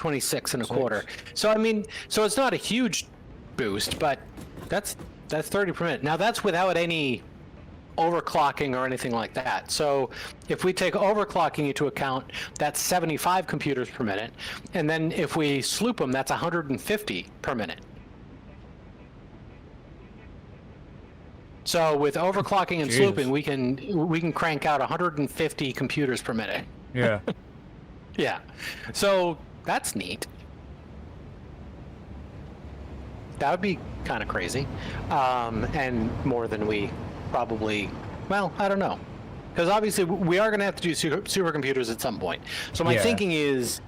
26 and a quarter. So I mean, so it's not a huge boost, but that's 30 per minute. Now that's without any overclocking or anything like that. So if we take overclocking into account, that's 75 computers per minute, and then if we sloop them, that's 150 per minute. So with overclocking and slooping, we can crank out 150 computers per minute. Yeah. Yeah. So that's neat. That would be kind of crazy, and more than we probably. Well, I don't know, because obviously we are going to have to do supercomputers at some point. So my thinking is,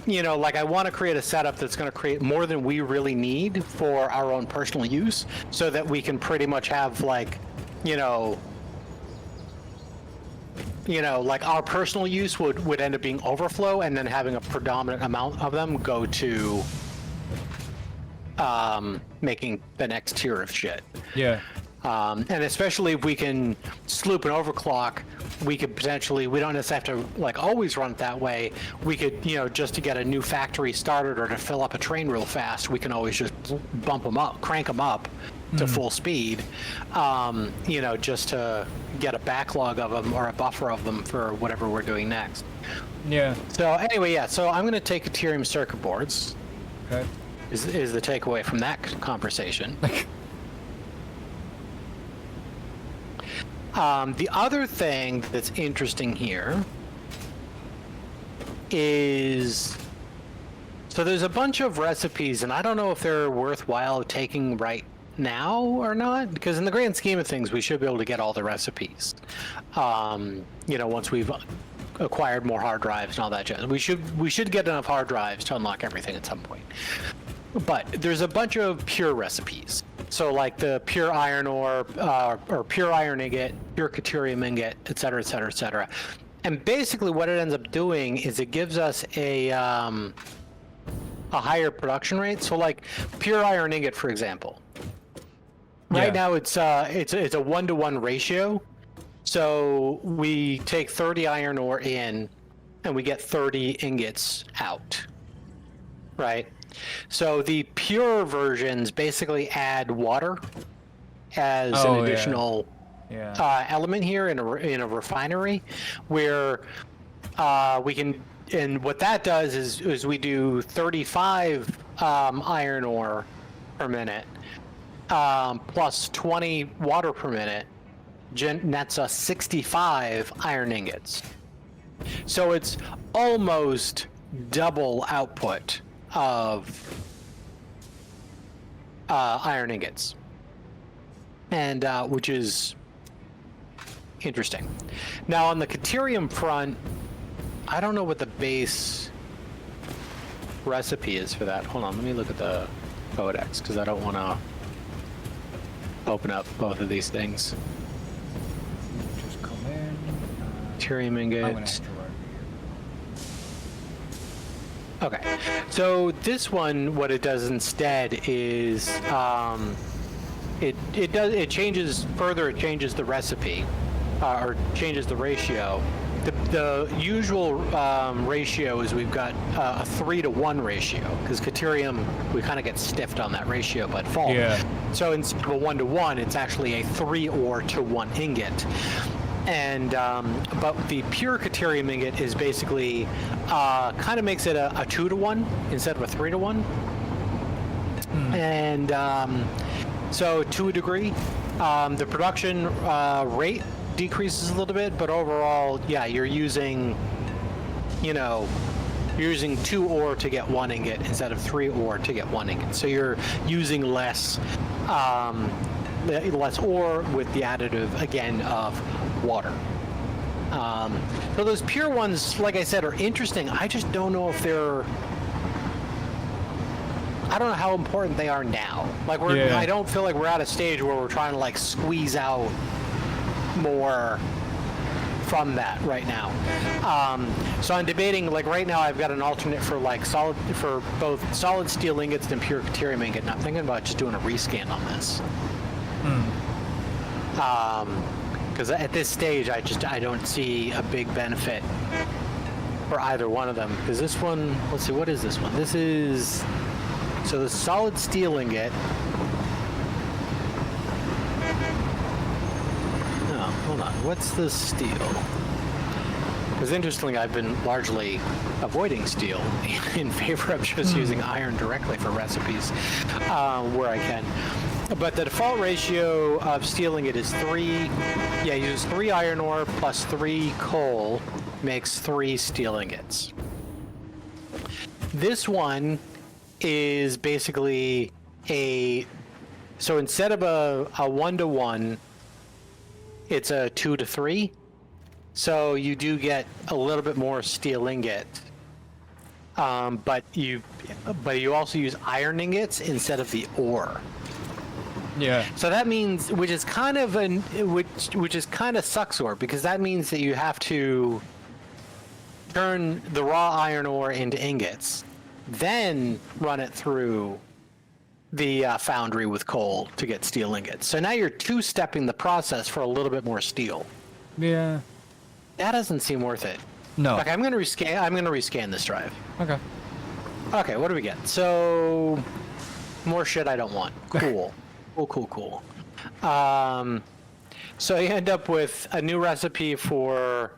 you know, like I want to create a setup that's going to create more than we really need for our own personal use, so that we can pretty much have like, you know, like our personal use would end up being overflow, and then having a predominant amount of them go to making the next tier of shit. Yeah. And especially if we can sloop and overclock, we could potentially, we don't necessarily have to like always run it that way. We could, you know, just to get a new factory started or to fill up a train real fast, we can always just bump them up, crank them up to full speed, you know, just to get a backlog of them or a buffer of them for whatever we're doing next. Yeah. So anyway, yeah, so I'm going to take Ethereum circuit boards. Okay. Is the takeaway from that conversation. The other thing that's interesting here is, so there's a bunch of recipes, and I don't know if they're worthwhile taking right now or not, because in the grand scheme of things, we should be able to get all the recipes. You know, once we've acquired more hard drives and all that jazz, we should get enough hard drives to unlock everything at some point. But there's a bunch of pure recipes. So like the pure iron ore, or pure iron ingot, pure Caterium ingot, et cetera, et cetera, et cetera. And basically what it ends up doing is it gives us a higher production rate. So like pure iron ingot, for example. Right now it's a 1-to-1 ratio. So we take 30 iron ore in and we get 30 ingots out, right? So the pure versions basically add water as an additional element here in a refinery, where we can, and what that does is we do 35 iron ore per minute plus 20 water per minute, nets us 65 iron ingots. So it's almost double output of iron ingots, and which is interesting. Now on the Caterium front, I don't know what the base recipe is for that. Hold on, let me look at the codex, because I don't want to open up both of these things. Just come in. Caterium ingot. Okay, so this one, what it does instead is it changes the recipe, or changes the ratio. The usual ratio is we've got a 3-to-1 ratio, because Caterium, we kind of get stiffed on that ratio by default. Yeah. So instead of a 1-to-1, it's actually a 3-to-1 ingot. And but the pure Caterium ingot is basically kind of makes it a 2-to-1 instead of a 3-to-1. And so to a degree, the production rate decreases a little bit, but overall, yeah, you're using 2 ore to get 1 ingot instead of 3 ore to get 1 ingot. So you're using less ore with the additive, again, of water. So those pure ones, like I said, are interesting. I just don't know if I don't know how important they are now. Like I don't feel like we're at a stage where we're trying to like squeeze out more from that right now. So I'm debating, like right now I've got an alternate for like for both solid steel ingots and pure Caterium ingot, and I'm thinking about just doing a rescan on this. Because at this stage I don't see a big benefit for either one of them. Because this one, let's see, what is this one? This is, so the solid steel ingot. Oh, hold on. What's the steel? Because interestingly, I've been largely avoiding steel in favor of just using iron directly for recipes where I can. But the default ratio of steel ingot is 3. Yeah, you use 3 iron ore plus 3 coal makes 3 steel ingots. This one is basically so instead of a 1-to-1, it's a 2-to-3. So you do get a little bit more steel ingot, but you also use iron ingots instead of the ore. Yeah. So that means, which is kind of sucksore, because that means that you have to turn the raw iron ore into ingots, then run it through the foundry with coal to get steel ingots. So now you're two-stepping the process for a little bit more steel. Yeah. That doesn't seem worth it. No. Okay, I'm gonna rescan this drive. Okay. Okay, what do we get? So more shit I don't want. Cool. cool. So you end up with a new recipe for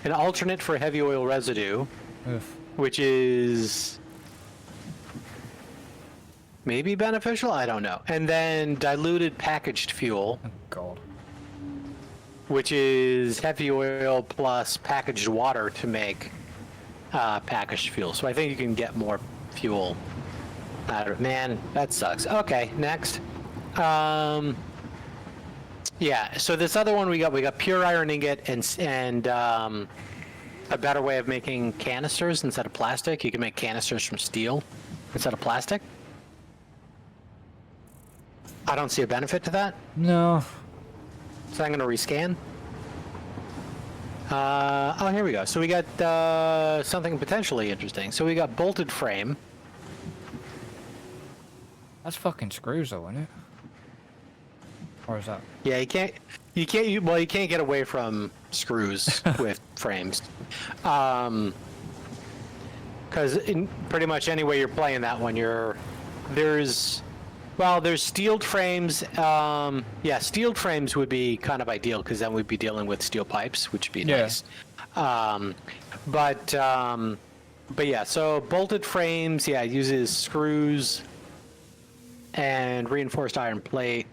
an alternate for heavy oil residue, Oof. which is maybe beneficial. I don't know. And then diluted packaged fuel, Oh, God. which is heavy oil plus packaged water to make packaged fuel. So I think you can get more fuel out of it. Man, that sucks. Okay, next. Yeah, so this other one we got pure iron ingot and a better way of making canisters instead of plastic. You can make canisters from steel instead of plastic. I don't see a benefit to that. No. So I'm going to rescan. Oh, here we go. So we got something potentially interesting. So we got bolted frame. That's fucking screws, though, isn't it? Or is that? Yeah, you can't get away from screws with frames. Because in pretty much any way you're playing that one, there's steeled frames. Yeah, steeled frames would be kind of ideal, because then we'd be dealing with steel pipes, which would be nice. But yeah, so bolted frames, yeah, uses screws and reinforced iron plate.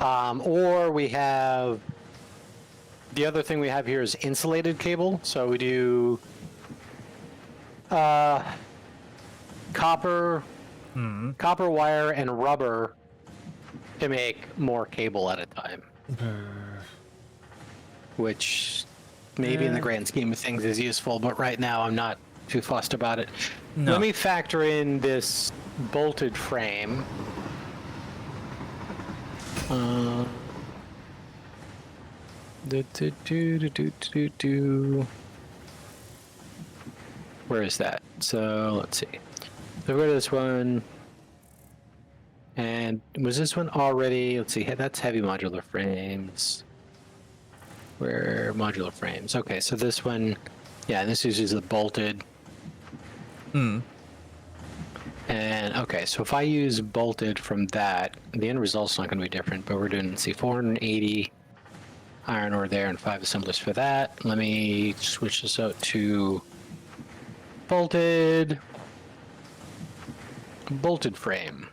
Or we have, the other thing we have here is insulated cable. So we do copper wire and rubber to make more cable at a time. Which maybe in the grand scheme of things is useful, but right now I'm not too fussed about it. No. Let me factor in this bolted frame. Where is that? So let's see. So go to this one. And was this one already? Let's see. That's heavy modular frames. Where modular frames? Okay, so this one, yeah, this uses the bolted. And okay, so if I use bolted from that, the end result's not going to be different, but we're doing, let's see, 480 iron ore there and 5 assemblers for that. Let me switch this out to bolted frame.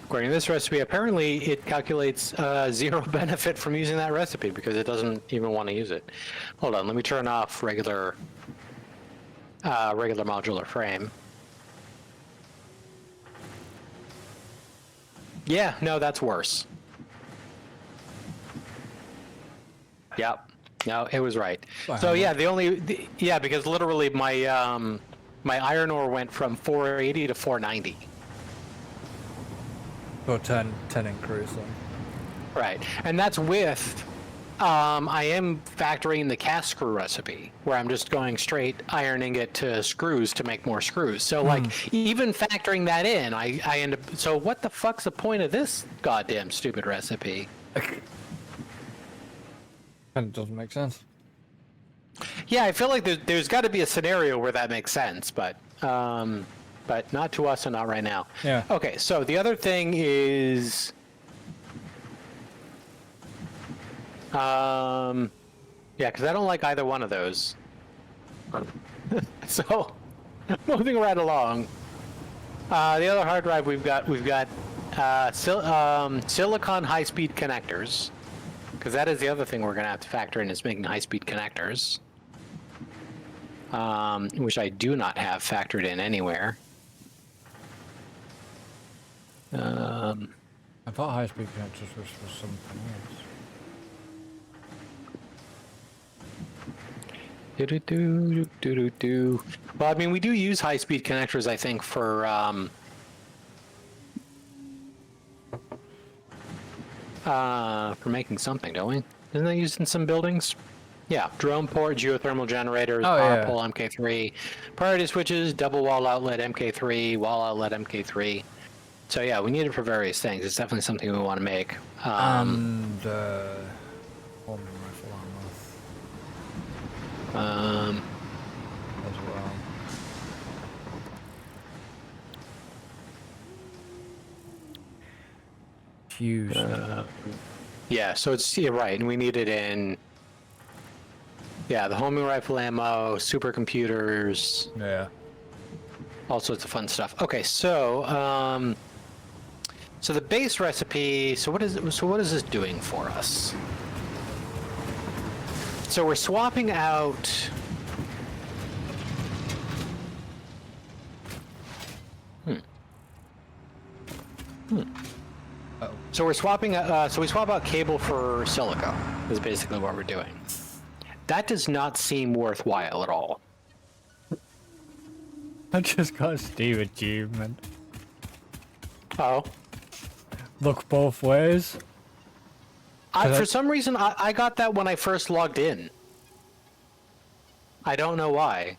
According to this recipe, apparently it calculates 0 benefit from using that recipe because it doesn't even want to use it. Hold on, let me turn off regular modular frame. Yeah, no, that's worse. Yep. No, it was right. So yeah, because literally my my iron ore went from 480 to 490. Or 10 increase then. Right, and that's with I am factoring the cast screw recipe, where I'm just going straight iron ingot to screws to make more screws. So, like, even factoring that in, I end up... So what the fuck's the point of this goddamn stupid recipe? And it doesn't make sense. Yeah, I feel like there's got to be a scenario where that makes sense, but not to us and not right now. Yeah. Okay, so the other thing is... yeah, because I don't like either one of those. So, moving right along. The other hard drive we've got silicon high-speed connectors, because that is the other thing we're going to have to factor in, is making high-speed connectors, which I do not have factored in anywhere. I thought high-speed connectors was for something else. Well, I mean, we do use high-speed connectors, I think, for making something, don't we? Isn't that used in some buildings? Yeah, drone port, geothermal generators, power pole MK3, priority switches, double wall outlet MK3, wall outlet MK3. So yeah, we need it for various things. It's definitely something we want to make. And rifle ammo. As well. Fuse. Yeah, so it's right, and we need it in. Yeah, the homing rifle ammo, supercomputers. Yeah. All sorts of fun stuff. Okay, so so the base recipe. So what is this doing for us? So we're swapping out. Oh. So we're swapping. So we swap out cable for silica. Is basically what we're doing. That does not seem worthwhile at all. I just got a Steam achievement. Oh. Look both ways. For some reason, I got that when I first logged in. I don't know why.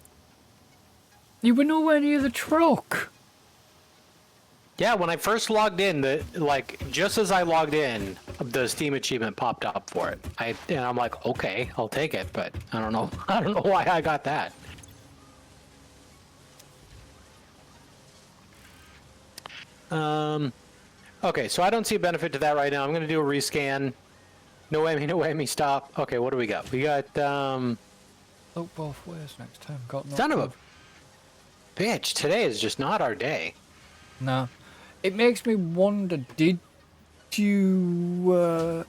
You were nowhere near the truck. Yeah, when I first logged in, just as I logged in, the Steam achievement popped up for it. And I'm like, okay, I'll take it, but I don't know. I don't know why I got that. Okay, so I don't see a benefit to that right now. I'm going to do a rescan. No whammy, stop. Okay, what do we got? We got, Look both ways next time. Got no. son of a bitch, today is just not our day. No. It makes me wonder, did you, no,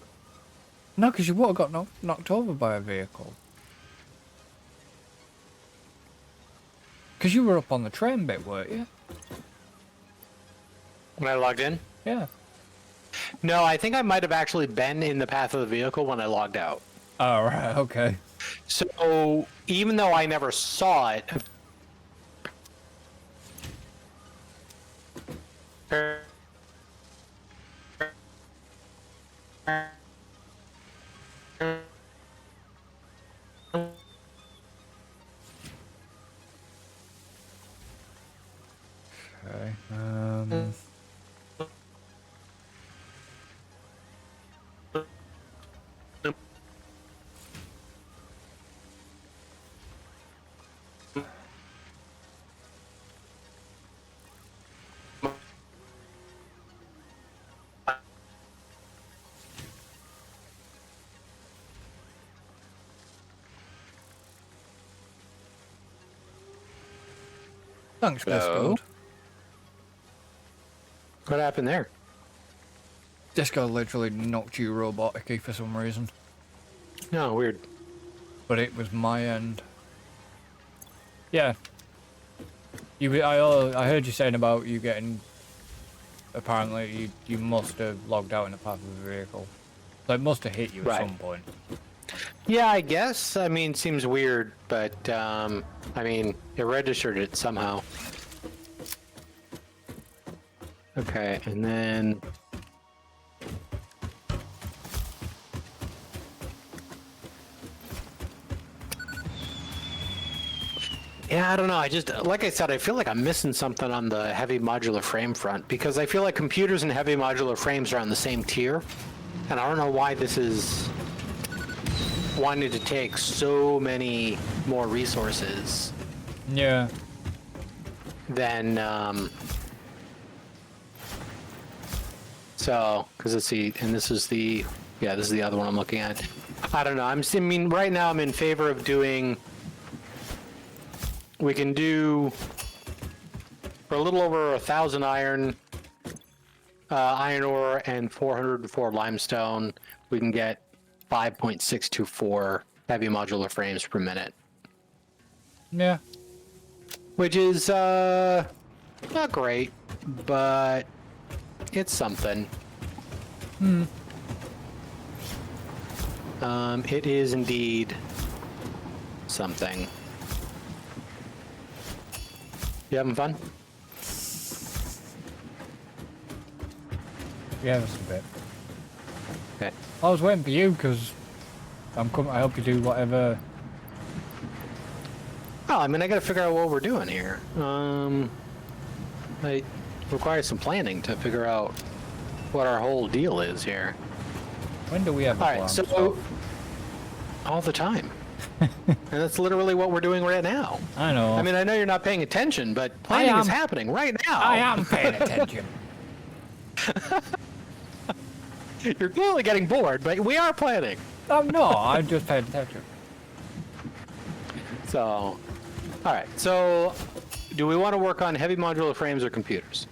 because you would have got knocked over by a vehicle. Because you were up on the train bit, weren't you? When I logged in? Yeah. No, I think I might have actually been in the path of the vehicle when I logged out. Oh, right, okay. So, even though I never saw it... Okay, thanks, Hello? Disco. What happened there? Disco literally knocked you robotic-y for some reason. No, weird. But it was my end. Yeah. I heard you saying about you getting... Apparently, you must have logged out in the path of the vehicle. So it must have hit you at some point. Yeah, I guess. I mean, seems weird, but, I mean, it registered it somehow. Okay, and then... Yeah, I don't know. I just, like I said, I feel like I'm missing something on the heavy modular frame front because I feel like computers and heavy modular frames are on the same tier. And I don't know why this is wanting to take so many more resources Yeah. than, so, because let's see, and this is the, yeah, this is the other one I'm looking at. I don't know. I mean, right now I'm in favor of doing, we can do for a little over 1,000 iron, iron ore and 404 limestone, we can get 5.624 heavy modular frames per minute, Yeah. which is not great, but it's something. It is indeed something. You having fun? Yeah, just a bit. Okay. I was waiting for you because I'm coming to help you do whatever. Oh, I mean, I got to figure out what we're doing here. It requires some planning to figure out what our whole deal is here. When do we have a All plan? right, so all the time, and that's literally what we're doing right now. I know. I mean, I know you're not paying attention, but planning is happening right now. I am paying attention. You're clearly getting bored, but we are planning. No, I just paid attention. So, all right. So, do we want to work on heavy modular frames or computers?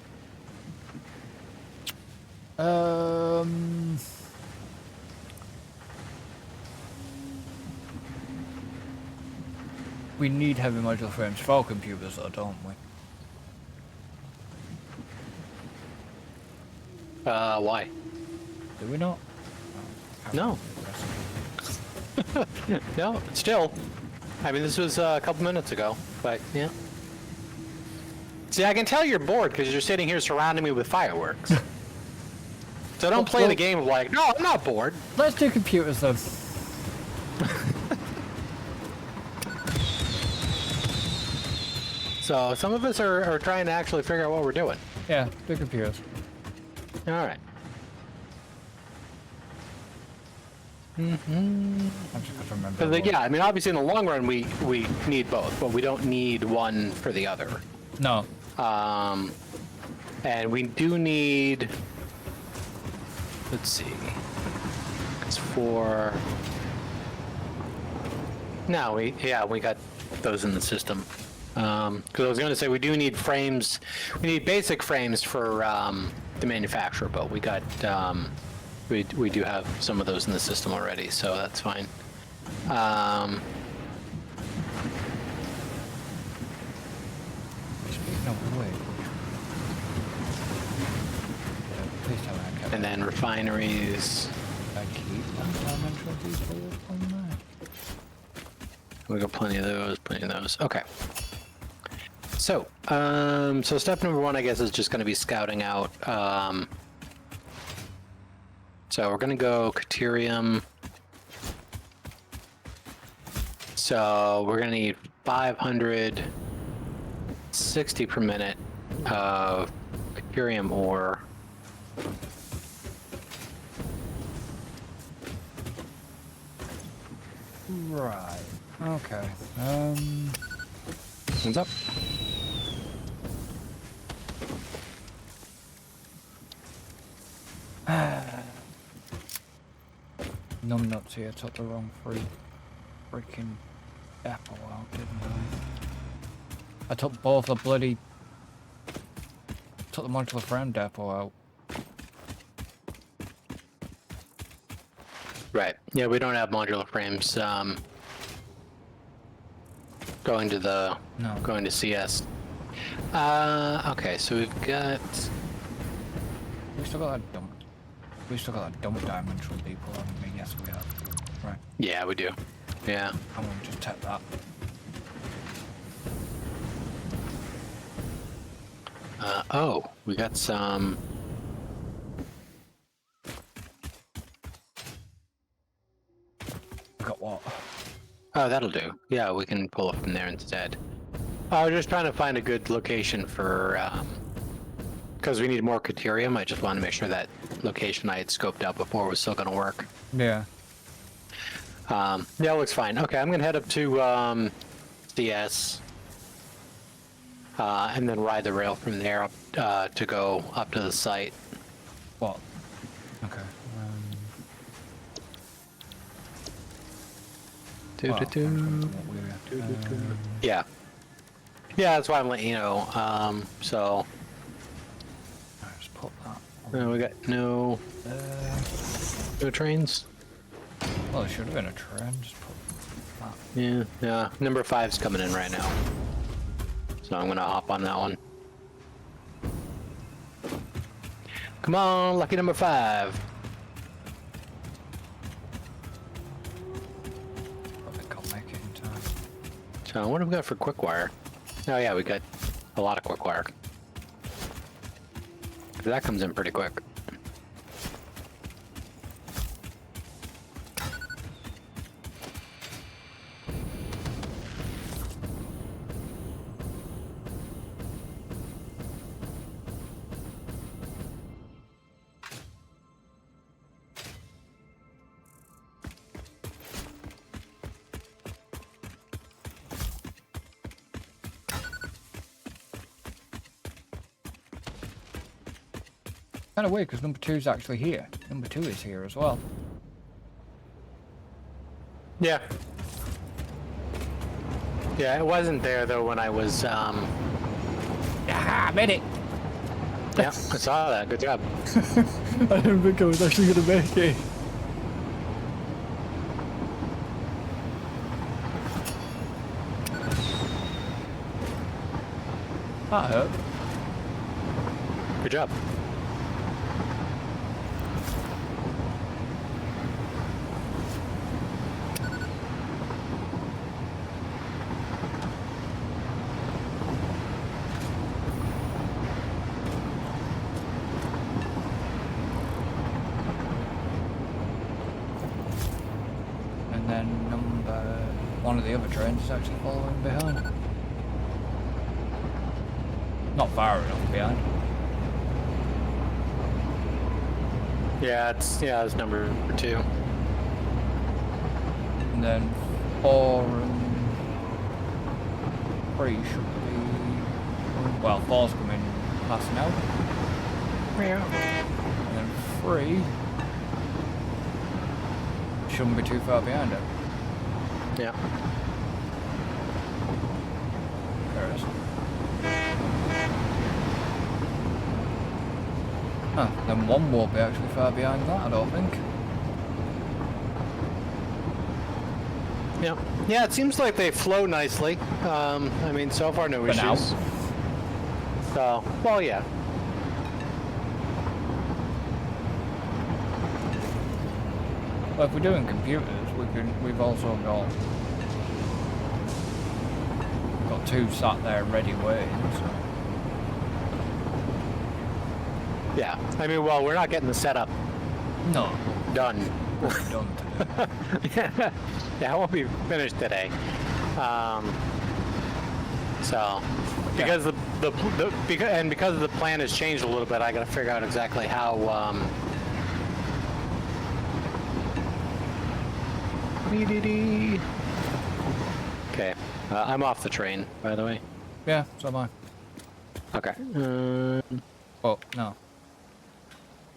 We need heavy modular frames for computers, though, don't we? Why? Do we not? No. No, still. I mean, this was a couple minutes ago, but yeah. See, I can tell you're bored because you're sitting here surrounding me with fireworks. So don't play the game of like, no, I'm not bored. Let's do computers then. So some of us are trying to actually figure out what we're doing. Yeah, do computers. All right. I'm just going to remember. Because yeah, I mean, obviously in the long run we need both, but we don't need one for the other. No. And we do need. Let's see. It's for. No, we got those in the system. Because I was going to say we do need frames. We need basic frames for the manufacturer, but we got we do have some of those in the system already, so that's fine. No, wait. Please tell me I kept And then refineries. I keep dimensional details on that. We got plenty of those. Okay. So, so step number one, I guess, is just going to be scouting out. So we're going to go Caterium. So we're going to need 560 per minute of Caterium ore. Right. Okay. What's up? Numbnuts here took the wrong freaking apple out, didn't I? I took both the bloody. Took the modular frame depot out. Right. Yeah, we don't have modular frames. Going to the going to CS. Okay, so we've got. We still got that dump. We still got that dump dimensional depot, haven't we? Yes, we have. Right. Yeah, we do. Yeah. I'm gonna just tap that. Oh, we got some. Got what? Oh, that'll do. Yeah, we can pull it from there instead. I was just trying to find a good location for, because we need more Caterium. I just wanted to make sure that location I had scoped out before was still going to work. Yeah. Yeah, it looks fine. Okay, I'm going to head up to CS, and then ride the rail from there up, to go up to the site. What? Okay. Yeah. Yeah, that's why I'm letting you know. So Let's put that. we got no trains. Well, there should have been a train. Just put that. Yeah, yeah. Number 5's coming in right now, so I'm gonna hop on that one. Come on, lucky number 5. Probably can't make it in time. So what have we got for quick wire? Oh yeah, we got a lot of quick wire. That comes in pretty quick. Kind of weird because number 2 is actually here. Number 2 is here as well. Yeah. Yeah, it wasn't there though when I was. Ah, I made it. Yeah, I saw that. Good job. I didn't think I was actually gonna make it. That hurt. Good job. And then one of the other trains is actually following behind. Not far enough behind. Yeah, it's number 2. And then 4 and 3 should be... Well, 4's coming past now. Yeah. And then 3 shouldn't be too far behind it. Yeah. There it is. Huh, then 1 won't be actually far behind that, I don't think. Yeah. Yeah, it seems like they flow nicely. I mean, so far no For now. issues. So, well, yeah. Well, if we're doing computers, we've also got 2 sat there ready waiting, so. Yeah. I mean, well, we're not getting the setup No, done. we're done today. Yeah, it won't be finished today. So, because because the plan has changed a little bit, I got to figure out exactly how. Okay, I'm off the train, by the way. Yeah, so am I. Okay. Oh, no.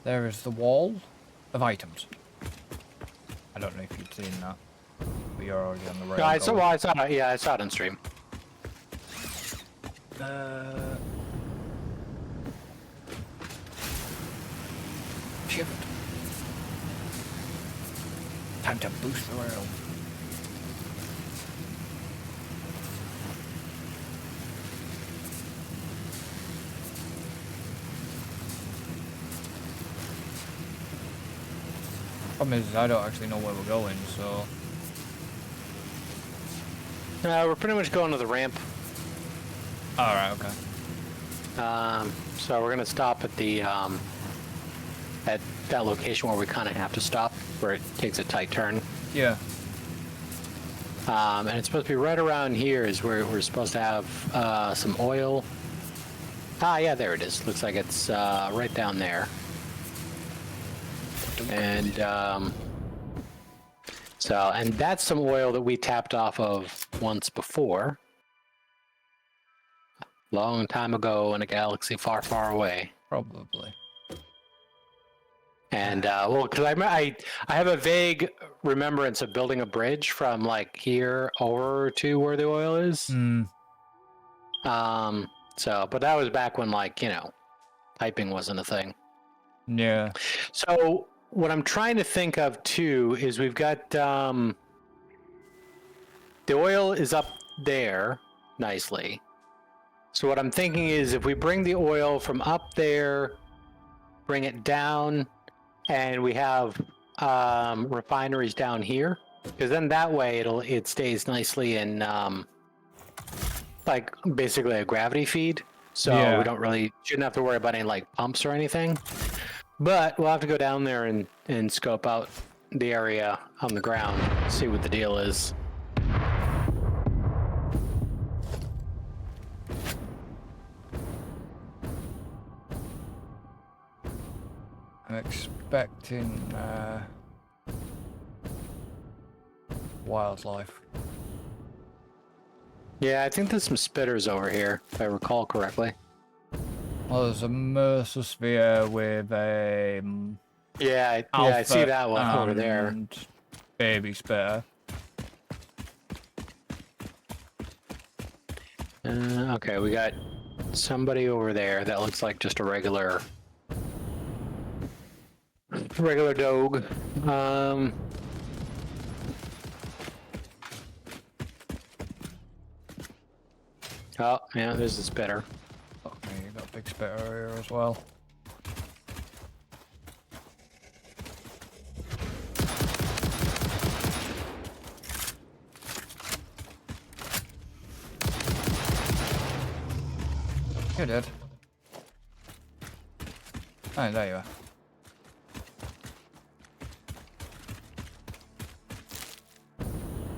There is the wall of items. I don't know if you'd seen that, but you're already on the rail. No, I saw it. Yeah, I saw it on stream. Shift. Time to boost the rail. Problem is, I don't actually know where we're going, so... We're pretty much going to the ramp. Alright, okay. So we're gonna stop at the at that location where we kind of have to stop, where it takes a tight turn. Yeah. And it's supposed to be right around here is where we're supposed to have some oil. Ah, yeah, there it is. Looks like it's right down there. And and that's some oil that we tapped off of once before. Long time ago in a galaxy far, far away. Probably. And well, because I have a vague remembrance of building a bridge from like here over to where the oil is. Hmm. But that was back when like typing wasn't a thing. Yeah. So what I'm trying to think of too is we've got the oil is up there nicely. So what I'm thinking is if we bring the oil from up there, bring it down, and we have refineries down here, because then that way it stays nicely in like basically a gravity feed. So Yeah. we shouldn't have to worry about any like pumps or anything. But we'll have to go down there and scope out the area on the ground, see what the deal is. I'm expecting wildlife. Yeah, I think there's some spitters over here, if I recall correctly. Well, there's a Mercer with a Yeah, I see that one over there. and baby spitter. Okay, we got somebody over there that looks like just a regular dog. Oh, yeah, there's the spitter. Okay, you got a big spitter here as well. You did. Oh, there you are.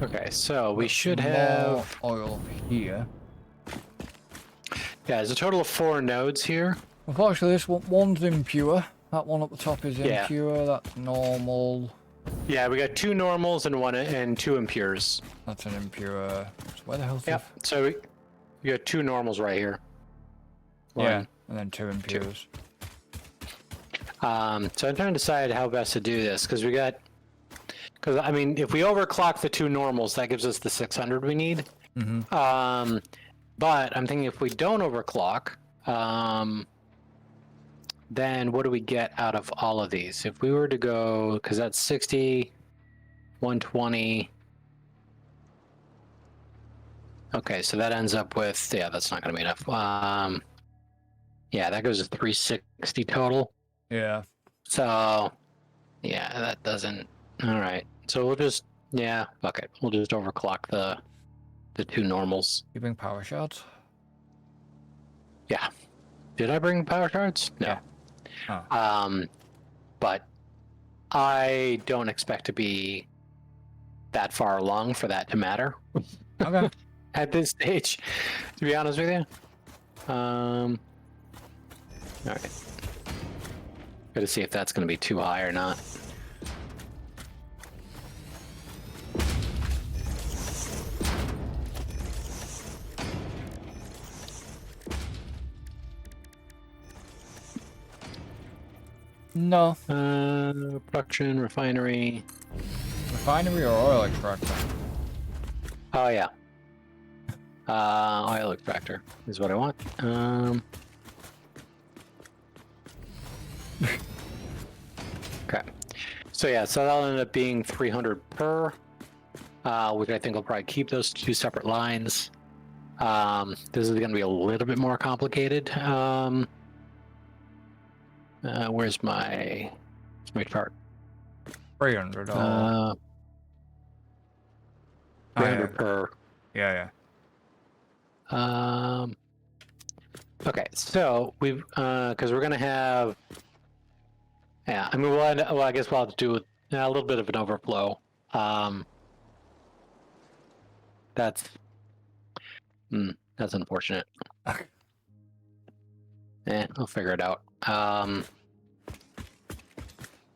Okay, so we should More have... oil here. Yeah, there's a total of 4 nodes here. Unfortunately, this one's impure. That one up the top is Yeah. impure. That's normal. Yeah, we got 2 normals and 2 impures. That's an impure. So where the hell's Yep, so we got 2 normals right here. Yeah, One. and then 2 impures. So I'm trying to decide how best to do this, because I mean, if we overclock the 2 normals, that gives us the 600 we need. Mm-hmm. But I'm thinking if we don't overclock, then what do we get out of all of these? If we were to go, because that's 60, 120. Okay, so that ends up with, yeah, that's not going to be enough. Yeah, that goes to 360 total. Yeah. So, yeah, that doesn't. All right. So we'll just, yeah, okay. We'll just overclock the 2 normals. You bring power shards? Yeah. Did I bring power shards? No. Yeah. Oh. But I don't expect to be that far along for that to matter. Okay. At this stage, to be honest with you. All right. Gotta see if that's going to be too high or not. No. Production, refinery. Refinery or oil extractor? Oh, yeah. Oil extractor is what I want. Okay. So yeah, so that'll end up being 300 per, which I think will probably keep those 2 separate lines. This is going to be a little bit more complicated. Where's my chart? 300 or... 300 per. Yeah. Okay, so we've because we're gonna have. Yeah, I mean, I guess we'll have to do a little bit of an overflow. That's unfortunate. I'll figure it out.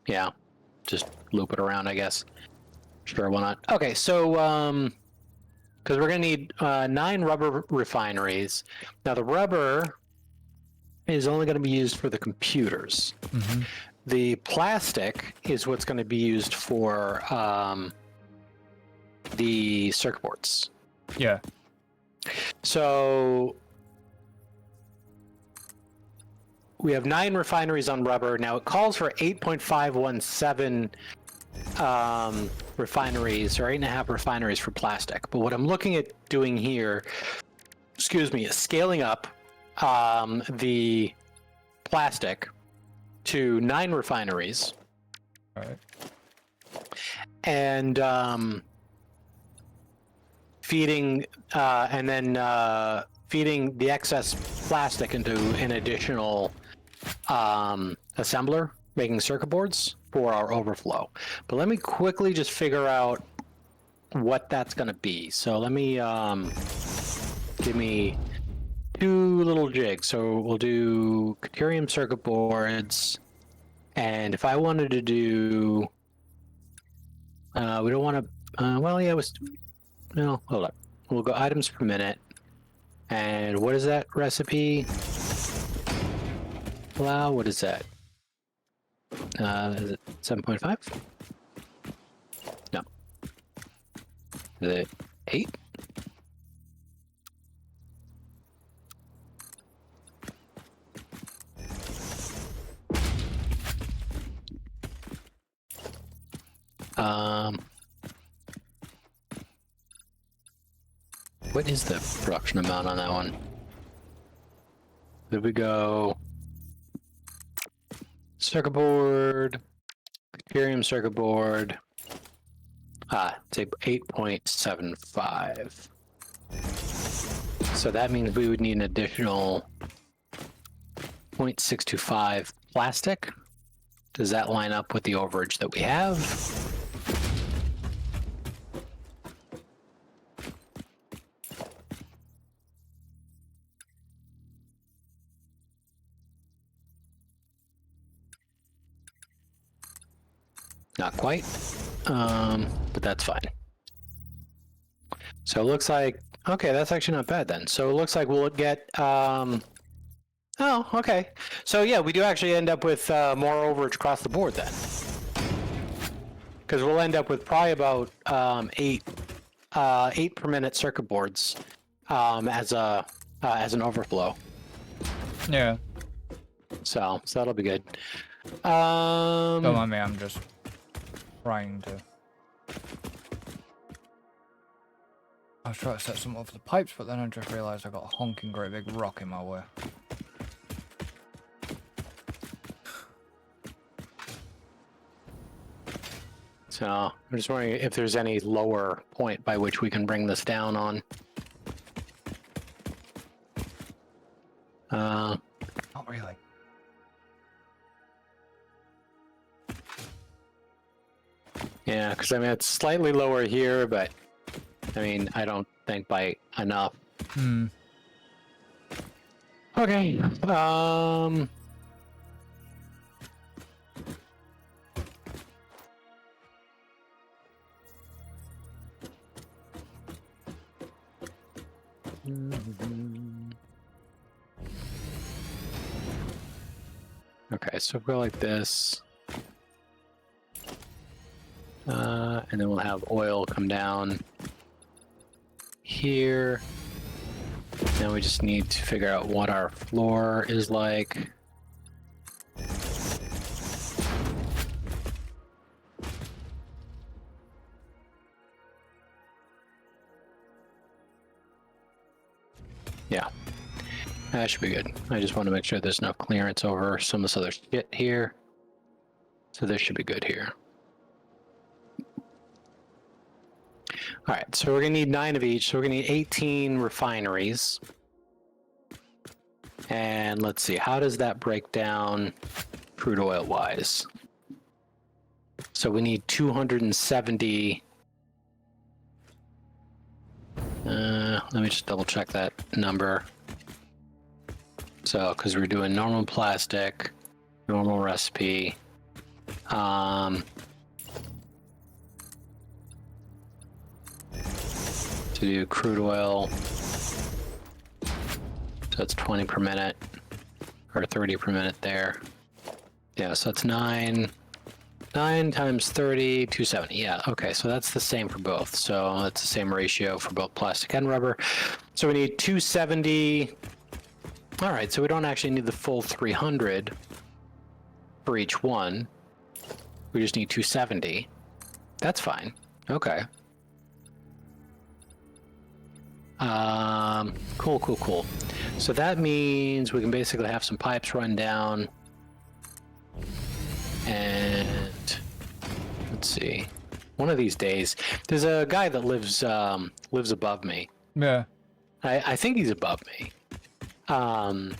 Yeah, just loop it around, I guess. Sure, why not? Okay, so because we're gonna need 9 rubber refineries. Now the rubber is only going to be used for the computers. Mm-hmm. The plastic is what's going to be used for the circuit boards. Yeah. So we have 9 refineries on rubber. Now it calls for 8.517 refineries, or 8.5 refineries for plastic. But what I'm looking at doing here, is scaling up the plastic to 9 refineries. All right. And feeding feeding the excess plastic into an additional assembler, making circuit boards for our overflow. But let me quickly just figure out what that's going to be. So let me give me 2 little jigs. So we'll do deuterium circuit boards, and if I wanted to do, we don't want to. Well, yeah, no. Hold up. We'll go items per minute, and what is that recipe? Wow, what is that? Is it 7.5? No. Is it 8? What is the production amount on that one? There we go. Circuit board, deuterium circuit board. It's 8.75. So that means we would need an additional 0.625 plastic. Does that line up with the overage that we have? Not quite, but that's fine. So it looks like, okay, that's actually not bad then. So it looks like we'll get, oh, okay. So yeah, we do actually end up with more overage across the board then. Because we'll end up with probably about 8 per minute circuit boards as an overflow. Yeah. So that'll be good. Don't mind me, I'm just trying to... I was trying to set some up for the pipes, but then I just realised I got a honking great big rock in my way. So I'm just wondering if there's any lower point by which we can bring this down on. Not really. Yeah, because I mean it's slightly lower here, but I mean I don't think by enough. Hmm. Okay. Okay, so we'll go like this. And then we'll have oil come down here. Now we just need to figure out what our floor is like. Yeah, that should be good. I just want to make sure there's no clearance over some of this other shit here. So this should be good here. All right, so we're gonna need 9 of each. So we're gonna need 18 refineries. And let's see, how does that break down crude oil wise? So we need 270 Let me just double check that number. So, because we're doing normal plastic, normal recipe. To do crude oil. So it's 20 per minute, or 30 per minute there. Yeah, so it's 9 times 30, 270. Yeah, okay, so that's the same for both. So that's the same ratio for both plastic and rubber. So we need 270. All right, so we don't actually need the full 300 for each one. We just need 270. That's fine. Okay. Cool. So that means we can basically have some pipes run down. And let's see. One of these days, there's a guy that lives above me. Yeah. I think he's above me. And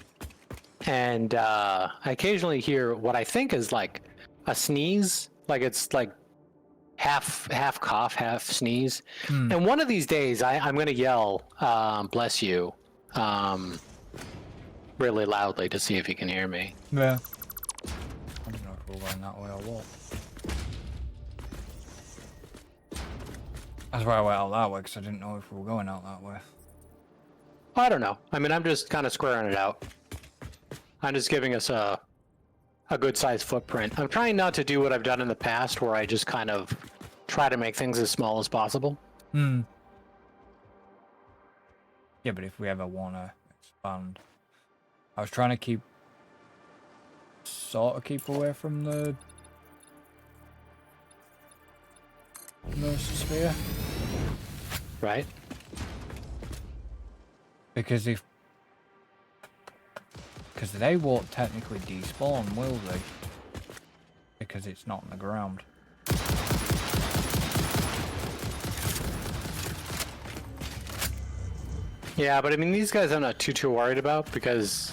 I occasionally hear what I think is like a sneeze, like it's like half cough, half sneeze. And one of these days, I'm gonna yell, "Bless you," really loudly to see if he can hear me. Yeah. I don't know if we're going that way or what. That's why I went out that way, because I didn't know if we were going out that way. I don't know. I mean, I'm just kind of squaring it out. I'm just giving us a good sized footprint. I'm trying not to do what I've done in the past, where I just kind of try to make things as small as possible. Yeah, but if we ever want to expand, I was trying to keep away from the sphere. Right? Because they won't technically despawn, will they? Because it's not on the ground. Yeah, but I mean, these guys I'm not too worried about because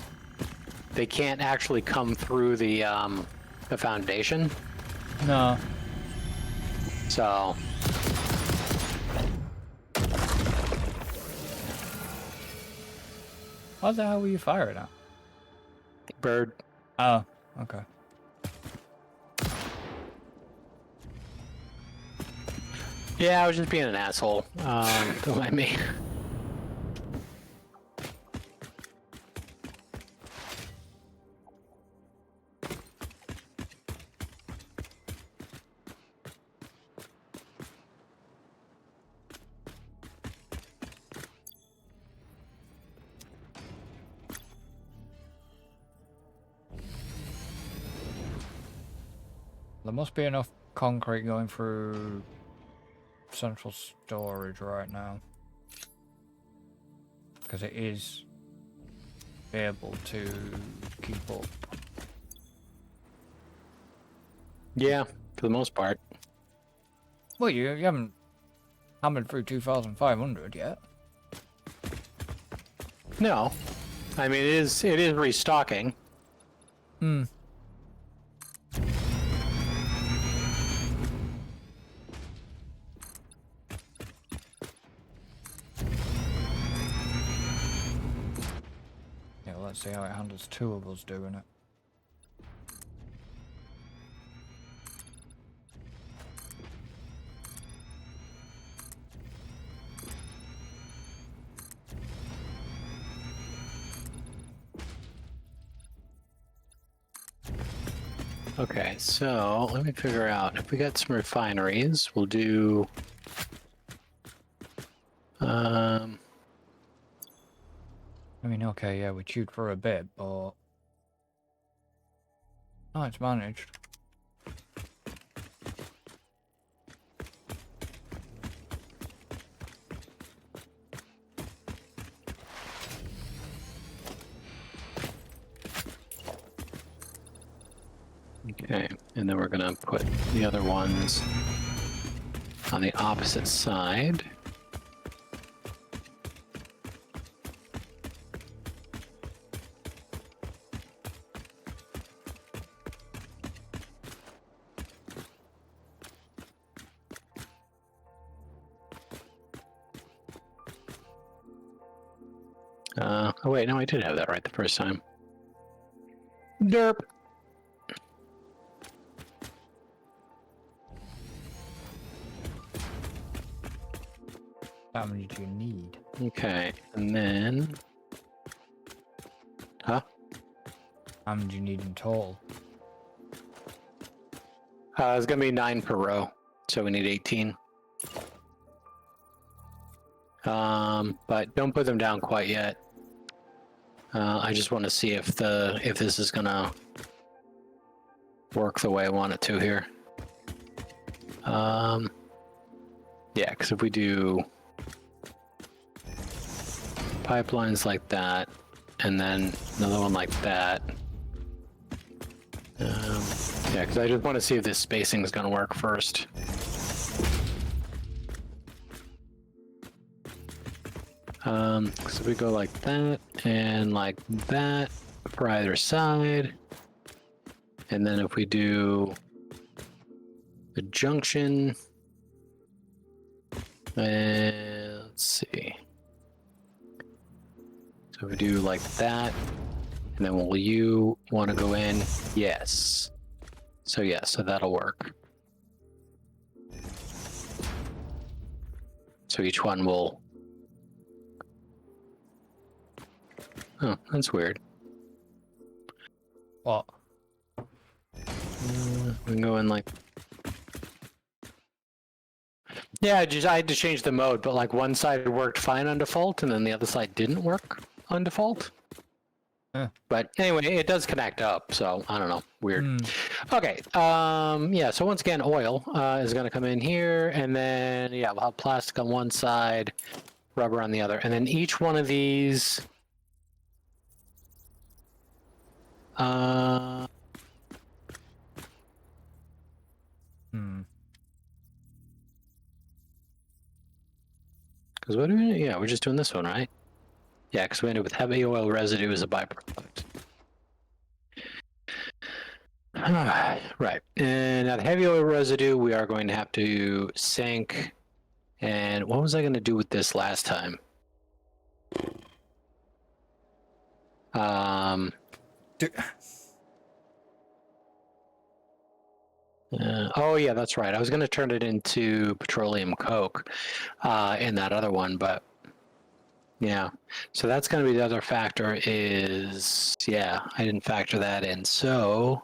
they can't actually come through the foundation. No. So. What the hell were you firing at? Bird. Oh, okay. Yeah, I was just being an asshole. Don't mind me. There must be enough concrete going through central storage right now. Because it is able to keep up. Yeah, for the most part. Well, you haven't hammered through 2,500 yet. No. I mean, it is restocking. Yeah, let's see how it handles two of us doing it. Okay, so let me figure out if we got some refineries, we'll do. I mean, okay, yeah, we chewed for a bit, but... Oh, it's managed. Okay, and then we're gonna put the other ones on the opposite side. Oh wait, no, I did have that right the first time. Derp. How many do you need? Okay, and then... Huh? How many do you need in total? It's gonna be 9 per row, so we need 18. But don't put them down quite yet. I just want to see if this is gonna work the way I want it to here. Yeah, because if we do pipelines like that, and then another one like that. Yeah, because I just want to see if this spacing is gonna work first. So we go like that and like that for either side. And then if we do the junction, and let's see. So if we do like that, and then will you want to go in? Yes. So yeah, so that'll work. So each one will... Oh, that's weird. What? We can go in like... Yeah, I had to change the mode, but like one side worked fine on default, and then the other side didn't work on default. Huh. But anyway, it does connect up, so I don't know. Weird. Hmm. Okay. Yeah, so once again, oil is going to come in here, and then, yeah, we'll have plastic on one side, rubber on the other. And then each one of these... Hmm. Because what are we doing? Yeah, we're just doing this one, right? Yeah, because we ended with heavy oil residue as a byproduct. Right. And that heavy oil residue, we are going to have to sink. And what was I going to do with this last time? Oh yeah, that's right. I was going to turn it into petroleum coke in that other one, but yeah. So that's going to be the other factor is, yeah, I didn't factor that in. So,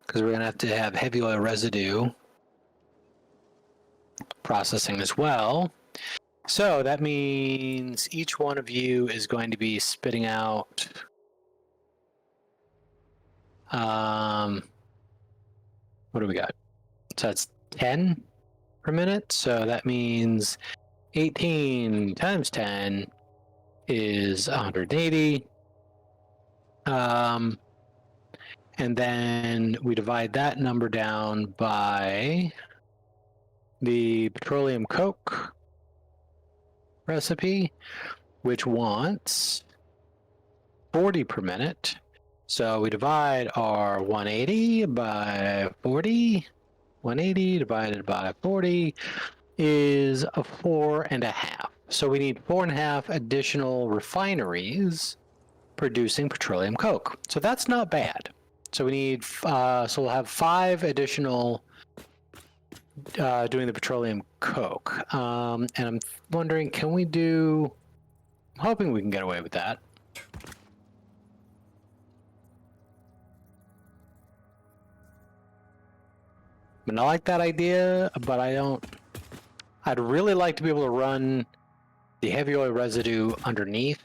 because we're going to have heavy oil residue processing as well. So that means each one of you is going to be spitting out what do we got? So that's 10 per minute. So that means 18 times 10 is 180. And then we divide that number down by the petroleum coke recipe, which wants 40 per minute. So we divide our 180 by 40. 180 divided by 40 is a 4.5. So we need 4.5 additional refineries producing petroleum coke. So that's not bad. So we need, so we'll have 5 additional doing the petroleum coke. And I'm wondering, can we do, I'm hoping we can get away with that. I mean, I like that idea, but I don't... I'd really like to be able to run the heavy oil residue underneath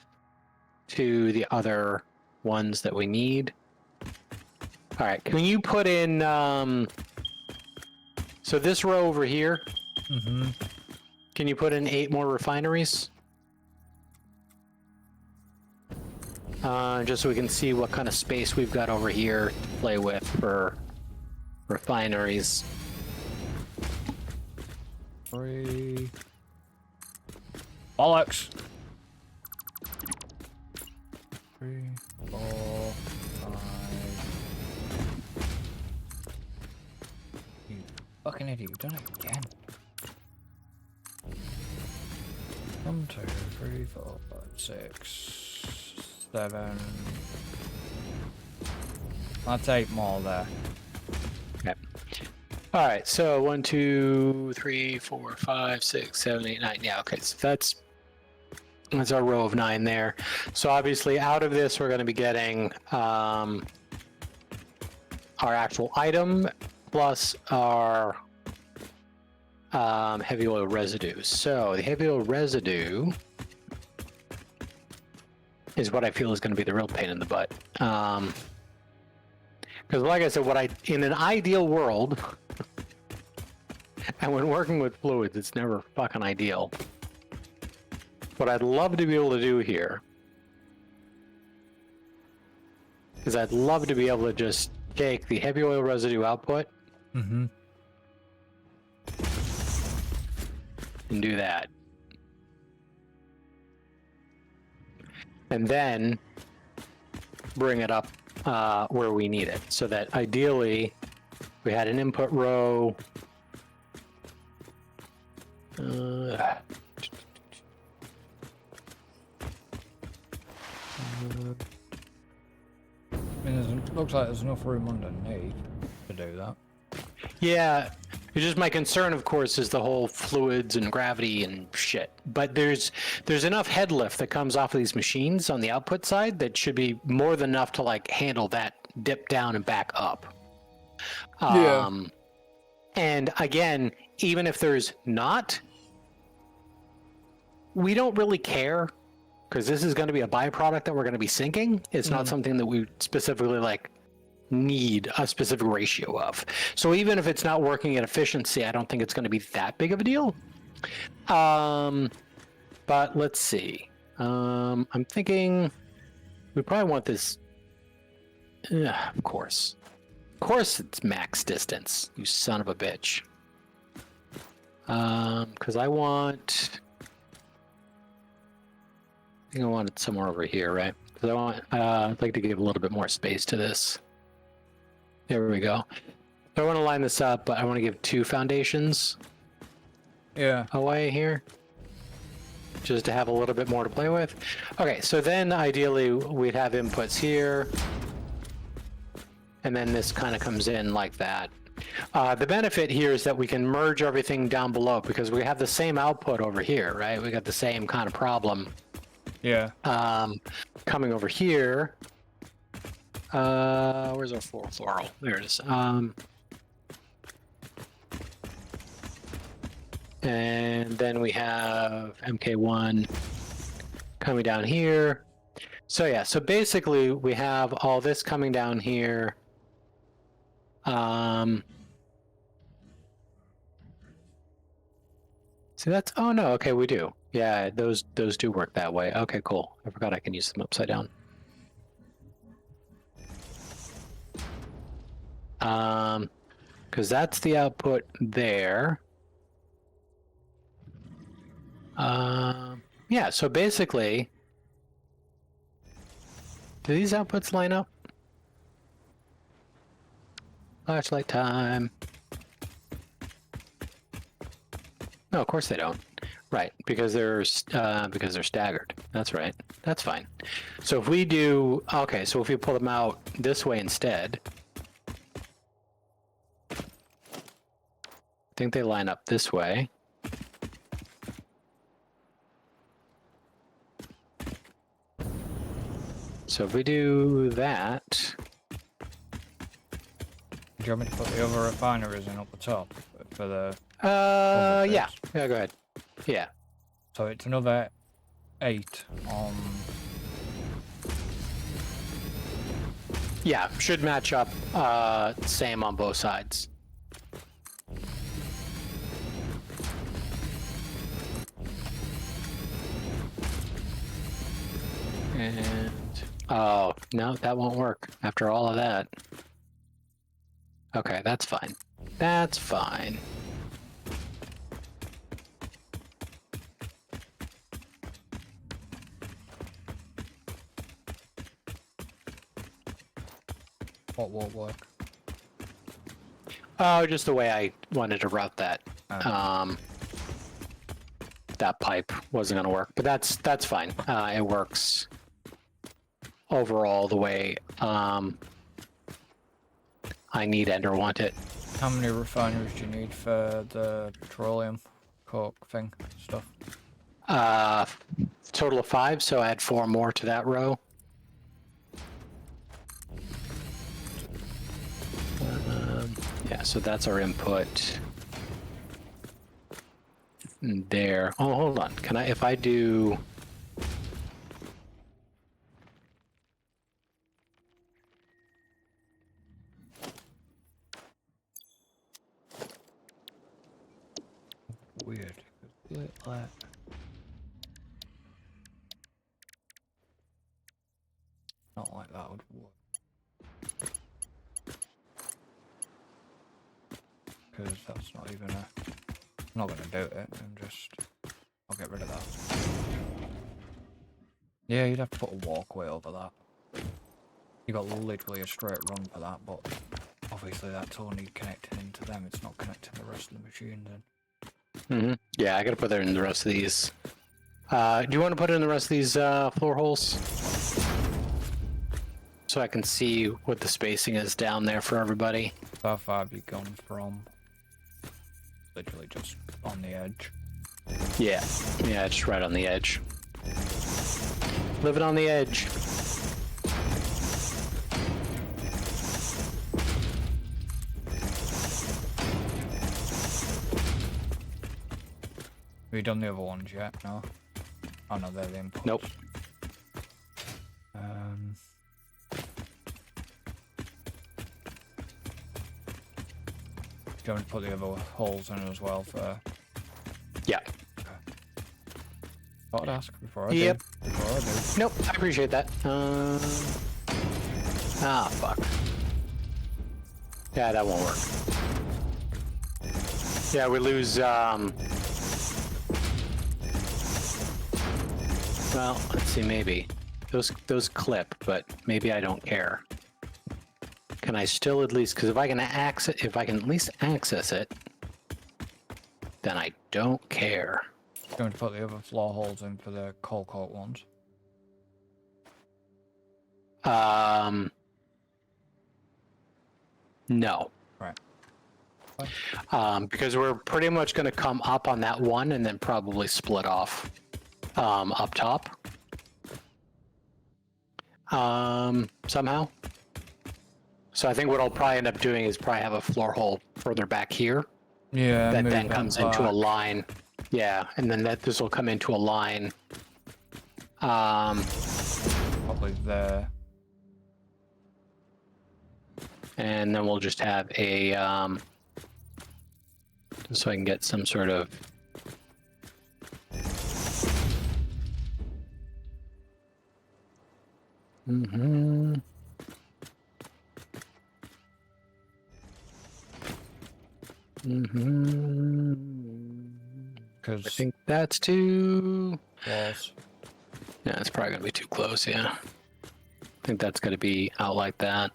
to the other ones that we need. All right, can you put in... so this row over here, can you put in 8 more refineries? Just so we can see what kind of space we've got over here to play with for refineries. 3. Bollocks. 3, 4, 5. You fucking idiot! You've done it again. 1, 2, 3, 4, 5, 6, 7. That's 8 more there. Okay. All right. So 1, 2, 3, 4, 5, 6, 7, 8, 9. Yeah. Okay. So that's our row of 9 there. So obviously, out of this, we're going to be getting our actual item plus our heavy oil residue. So the heavy oil residue is what I feel is going to be the real pain in the butt. Because like I said, in an ideal world, and when working with fluids, it's never fucking ideal. What I'd love to be able to do here is I'd love to be able to just take the heavy oil residue output and do that. And then bring it up where we need it. So that ideally we had an input row. I mean, looks like there's enough room underneath to do that. Yeah, it's just my concern, of course, is the whole fluids and gravity and shit. But there's enough head lift that comes off of these machines on the output side that should be more than enough to like handle that dip down and back up. Yeah. And again, even if there's not, we don't really care because this is going to be a byproduct that we're going to be sinking. It's not something that we specifically like need a specific ratio of. So even if it's not working at efficiency, I don't think it's going to be that big of a deal. But let's see. I'm thinking we probably want this. Of course. Of course it's max distance, you son of a bitch. Because I think I want it somewhere over here, right? Because I'd like to give a little bit more space to this. There we go. So I want to line this up, but I want to give 2 foundations away here. Just to have a little bit more to play with. Okay, so then ideally we'd have inputs here. And then this kind of comes in like that. The benefit here is that we can merge everything down below because we have the same output over here, right? We got the same kind of problem. Yeah. Coming over here. Where's our floral? There it is. And then we have MK1 coming down here. So yeah, so basically we have all this coming down here. See that's, oh no, okay, we do. Yeah, those do work that way. Okay, cool. I forgot I can use them upside down. Because that's the output there. Yeah, so basically, do these outputs line up? Flashlight time. No, of course they don't. Right, because they're staggered. That's right. That's fine. So if we do, okay, so if we pull them out this way instead, I think they line up this way. So if we do that, Do you want me to put the other refineries in up the top for the? yeah, go ahead. Yeah. So it's another 8 on. Yeah, should match up same on both sides. And oh, no, that won't work after all of that. Okay, that's fine. That's fine. What won't work? Oh, just the way I wanted to route that. that pipe wasn't going to work, but that's fine. It works overall the way I need and or want it. How many refineries do you need for the petroleum coke thing stuff? Total of 5, so add 4 more to that row. Yeah, so that's our input. There. Oh, hold on. Can I, if I do... Weird. Not like that would work. Because that's not even a... I'm not going to do it, I'll get rid of that. Yeah, you'd have to put a walkway over that. You got literally a straight run for that, but obviously that's only connecting into them, it's not connecting the rest of the machine then. Yeah, I gotta put that in the rest of these. Do you want to put it in the rest of these floor holes? So I can see what the spacing is down there for everybody. How far have you gone from? Literally just on the edge. Yeah, just right on the edge. Living on the edge. Have you done the other ones yet? No? Oh no, they're the inputs. Nope. Do you want to put the other holes in as well for... Yeah. Okay. Thought I'd ask before I Yep. do. Before I do. Nope, I appreciate that. Fuck. Yeah, that won't work. Yeah, we lose, well, let's see, maybe. Those clip, but maybe I don't care. Can I still at least, because if I can at least access it, then I don't care. Going to put the other floor holes in for the coal coat ones. No. Right. Because we're pretty much going to come up on that one and then probably split off up top. Somehow. So I think what I'll probably end up doing is probably have a floor hole further back here. Yeah. That move then comes into a back. line. Yeah, and then this will come into a line. Probably there. And then we'll just have a, just so I can get some sort of, Because I think that's too, walls. yeah, it's probably gonna be too close, yeah. I think that's gonna be out like that.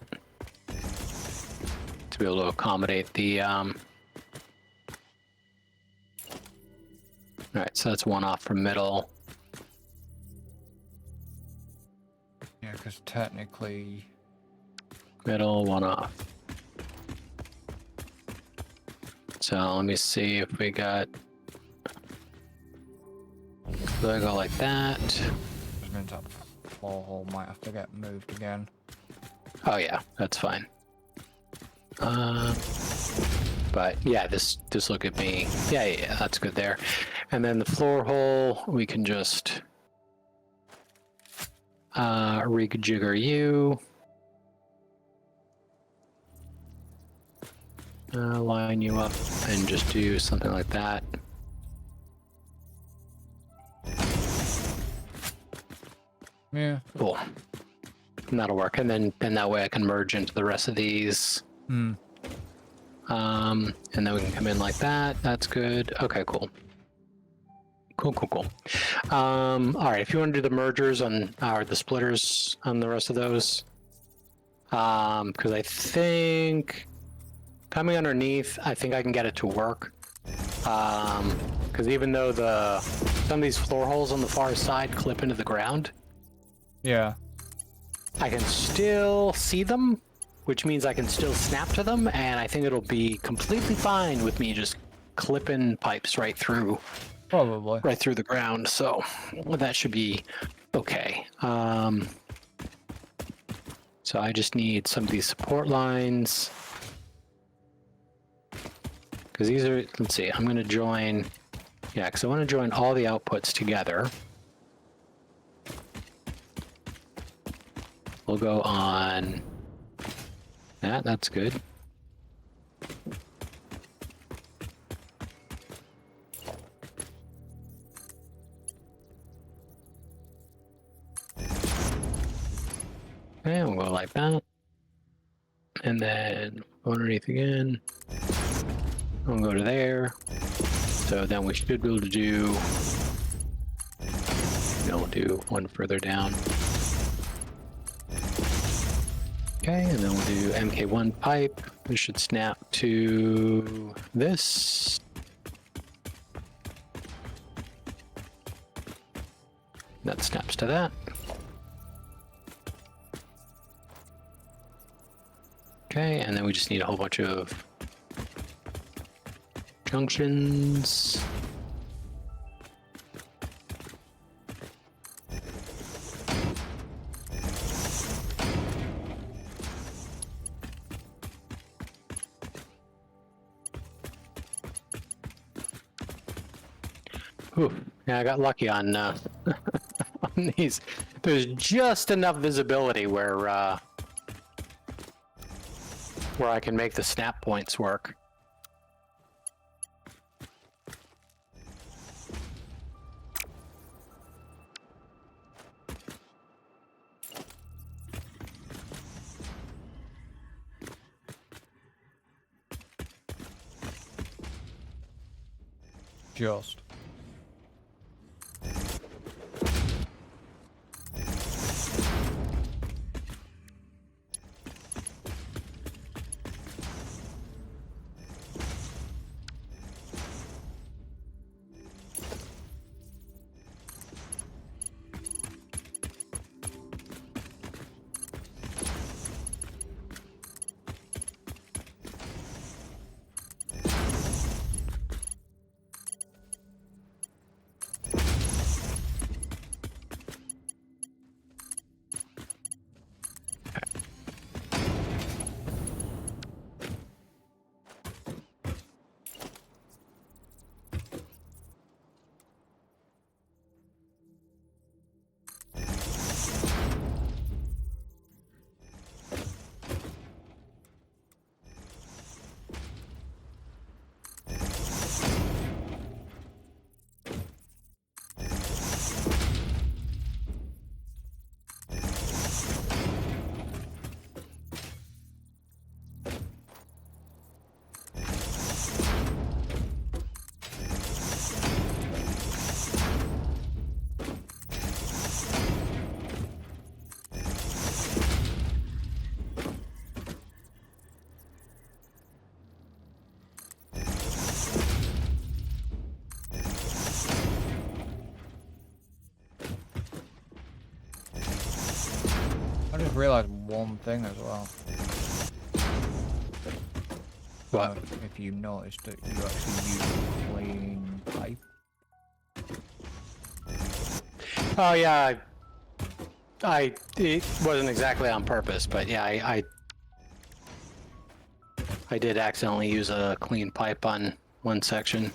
To be able to accommodate the, alright, so that's one off from middle. Yeah, because technically... Middle, one off. So let me see if we got, so I go like that. Which means that floor hole might have to get moved again. Oh yeah, that's fine. But yeah, this look at me. Yeah, that's good there. And then the floor hole, we can just rejigger you. Line you up and just do something like that. Yeah. Cool. And that'll work. And then that way I can merge into the rest of these. And then we can come in like that. That's good. Okay, cool. Cool. All right, if you want to do the mergers on, or the splitters on the rest of those. Because I think coming underneath, I think I can get it to work. Because even though some of these floor holes on the far side clip into the ground, Yeah. I can still see them, which means I can still snap to them, and I think it'll be completely fine with me just clipping pipes right through Probably. the ground. So that should be okay. So I just need some of these support lines. Because these are, let's see, I'm going to join, yeah, because I want to join all the outputs together. We'll go on that, that's good. Okay, we'll go like that. And then underneath again. We'll go to there. So then we should be able to do, we'll do one further down. Okay, and then we'll do MK1 pipe. This should snap to this. That snaps to that. Okay, and then we just need a whole bunch of junctions. Whew. Yeah, I got lucky on, on these. There's just enough visibility where I can make the snap points work. Just. I just realized one thing as well. What? If you noticed that you actually use plain pipe. Oh yeah, it wasn't exactly on purpose, but yeah, I did accidentally use a clean pipe on one section.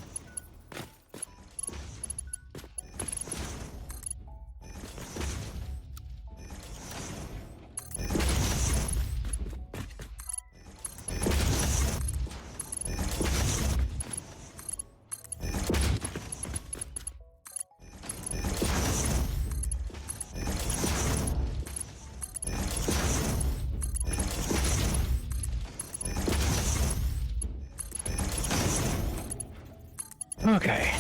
Okay.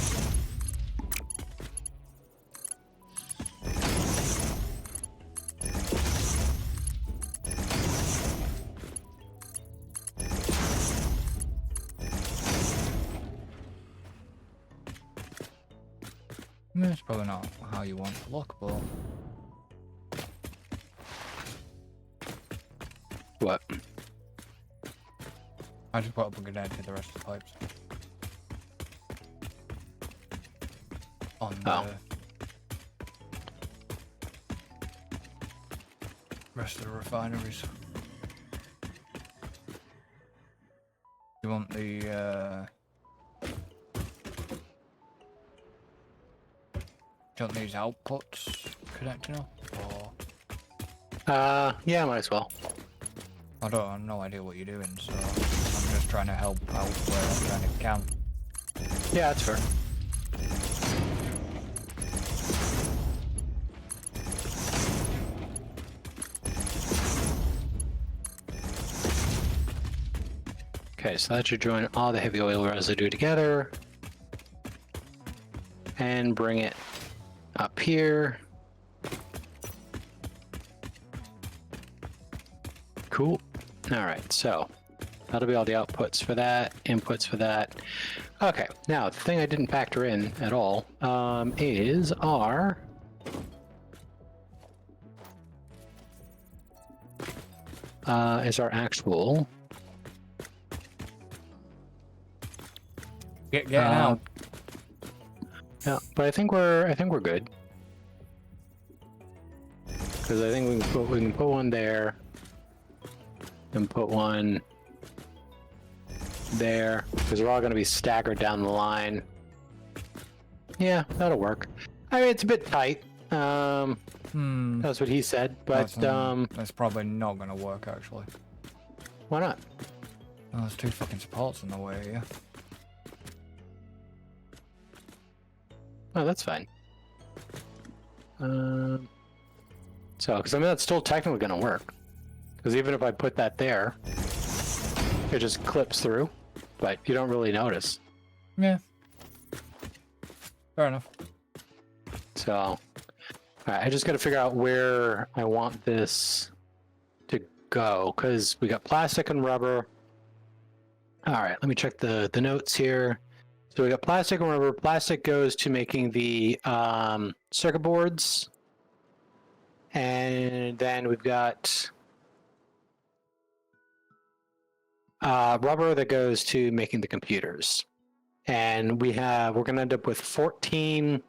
It's probably not how you want to look, but... What? I just put up a grenade to the rest of the pipes. On the rest of the refineries. You want the do you want these outputs connecting up, or? Yeah, might as well. I have no idea what you're doing, so I'm just trying to help out where I'm trying to can. Yeah, that's fair. Okay, so that should join all the heavy oil residue together. And bring it up here. Cool. All right, so that'll be all the outputs for that, inputs for that. Okay, now the thing I didn't factor in at all is our actual Get out. Yeah, but I think we're good. Because I think we can put one there and put one there, because they're all going to be staggered down the line. Yeah, that'll work. I mean, it's a bit tight. That's what he said, but that's probably not gonna work actually. Why not? Oh, there's two fucking supports in the way, yeah. Oh, that's fine. So, because I mean, that's still technically going to work. Because even if I put that there, it just clips through, but you don't really notice. Yeah. Fair enough. So, all right, I just got to figure out where I want this to go, because we got plastic and rubber. All right, let me check the notes here. So we got plastic and rubber. Plastic goes to making the circuit boards. And then we've got rubber that goes to making the computers. And we're going to end up with 14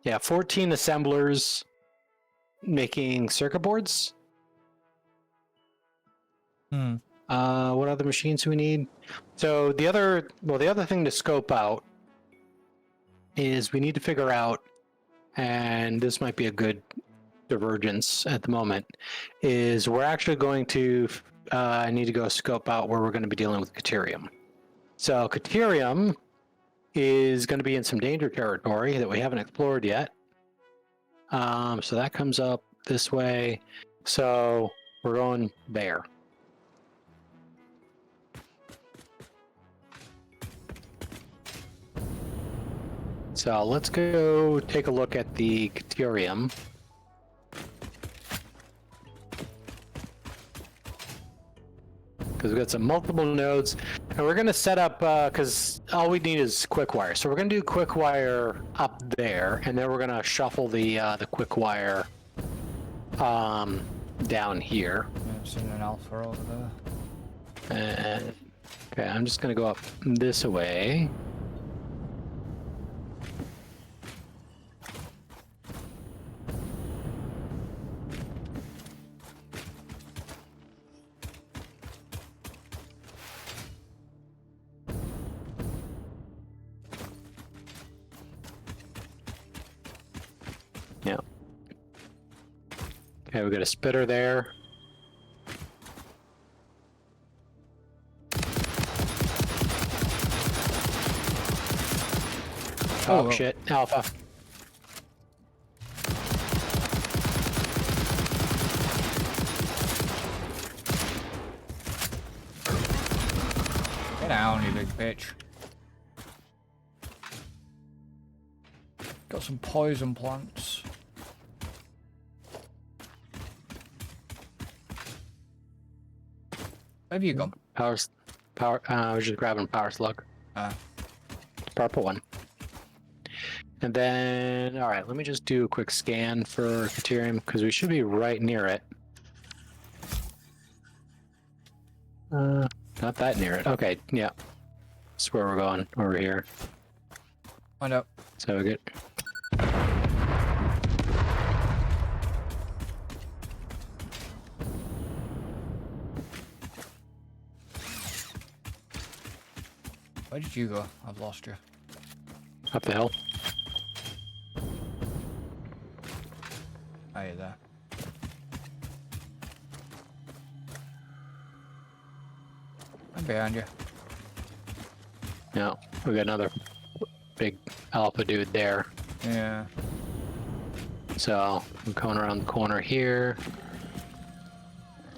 assemblers making circuit boards. What other machines do we need? So the other thing to scope out is we need to figure out, and this might be a good divergence at the moment, is we're actually going to need to go scope out where we're going to be dealing with Caterium. So Caterium is going to be in some danger territory that we haven't explored yet. So that comes up this way. So we're going there. So let's go take a look at the Caterium. Because we've got some multiple nodes, and we're going to set up, because all we need is quick wire. So we're going to do quick wire up there, and then we're going to shuffle the quick wire down here. I've seen an alpha over there. Okay, I'm just going to go up this way. Yeah. Okay, we got a spitter there. Oh, shit, Alpha. Get down, you big bitch. Got some poison plants. Where have you gone? Power. I was just grabbing power slug. Purple one. And then, all right, let me just do a quick scan for Caterium because we should be right near it. Not that near it. Okay, yeah. That's where we're going, over here. Find out. So good. Where did you go? I've lost you. Up the hill. Are you there? I'm behind you. Yeah, we got another big alpha dude there. Yeah. So I'm coming around the corner here.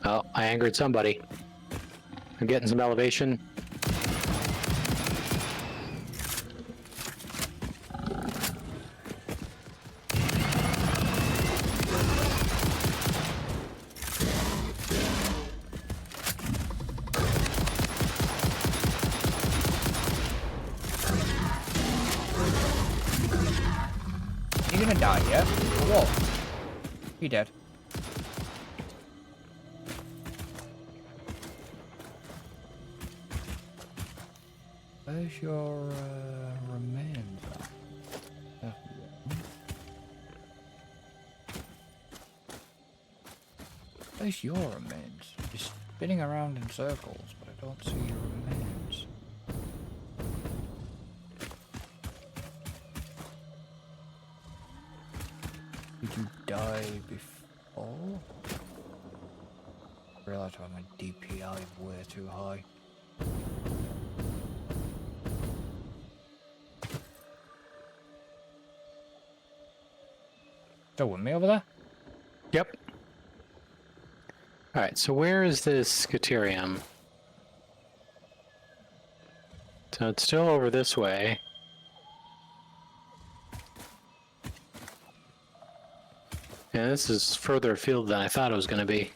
Oh, I angered somebody. I'm getting some elevation. You gonna die yet? Or what? You dead. Where's your remains at? Where's your remains? You're spinning around in circles, but I don't see your remains. Did you die before? I realised my DPI is way too high. Still with me over there? Yep. All right, so where is this Caterium? So it's still over this way. Yeah, this is further afield than I thought it was going to be.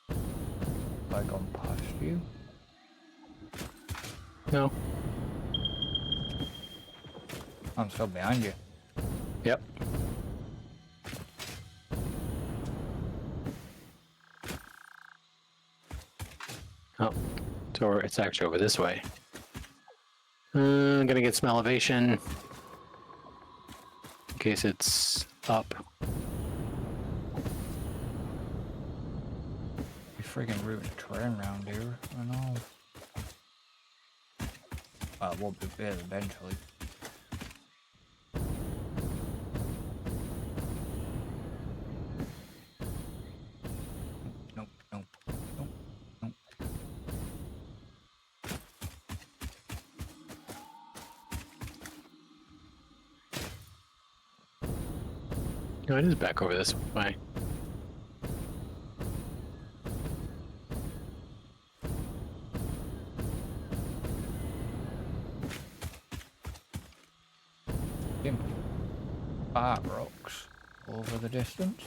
Have I gone past you? No. I'm still behind you. Yep. Oh, it's actually over this way. I'm gonna get some elevation in case it's up. You friggin' routing a train around here. I know. Well, it won't be bad eventually. Nope, nope, nope, nope. No, it is back over this way. Fart rocks over the distance.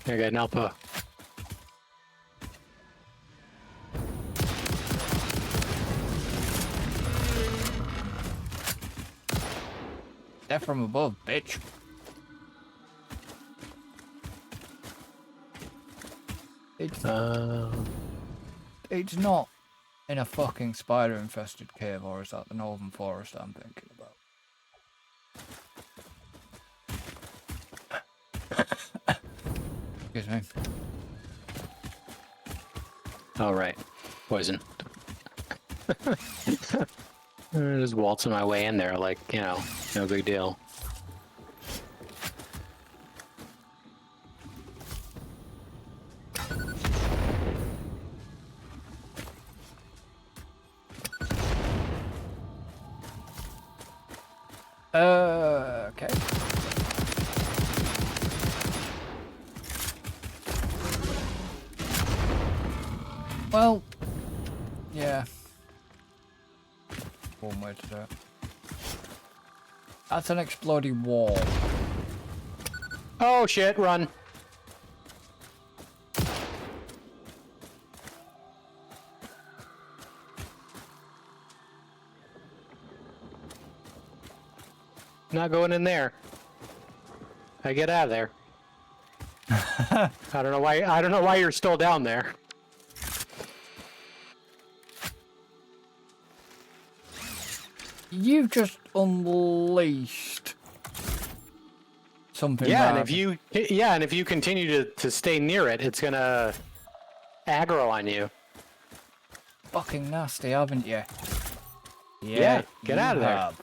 I got an alpha. They're from above, bitch. It's not in a fucking spider-infested cave, or is that the northern forest I'm thinking about? Excuse me. All right, poison. Just waltzing my way in there, like, you know, no big deal. Okay. Well, yeah. One way to do it. That's an exploding wall. Oh shit, run. not going in there. I get out of there. I don't know why. I don't know why you're still down there. You've just unleashed something. Yeah, and bad. if you continue to stay near it, it's gonna aggro on you. Fucking nasty, haven't you? Yeah, get out of there. have.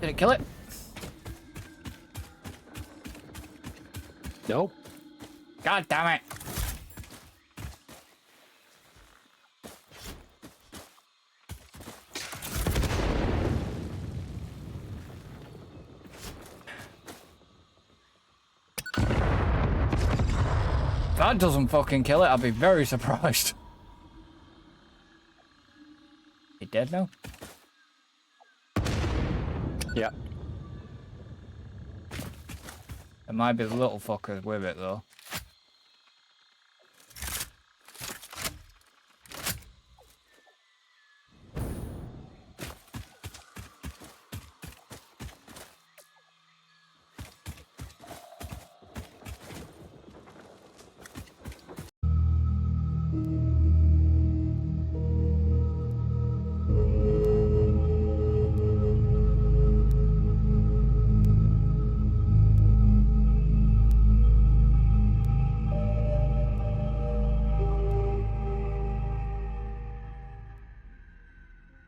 Did it kill it? Nope. God damn it! If that doesn't fucking kill it, I'll be very surprised. You dead now? Yeah. There might be little fuckers with it though.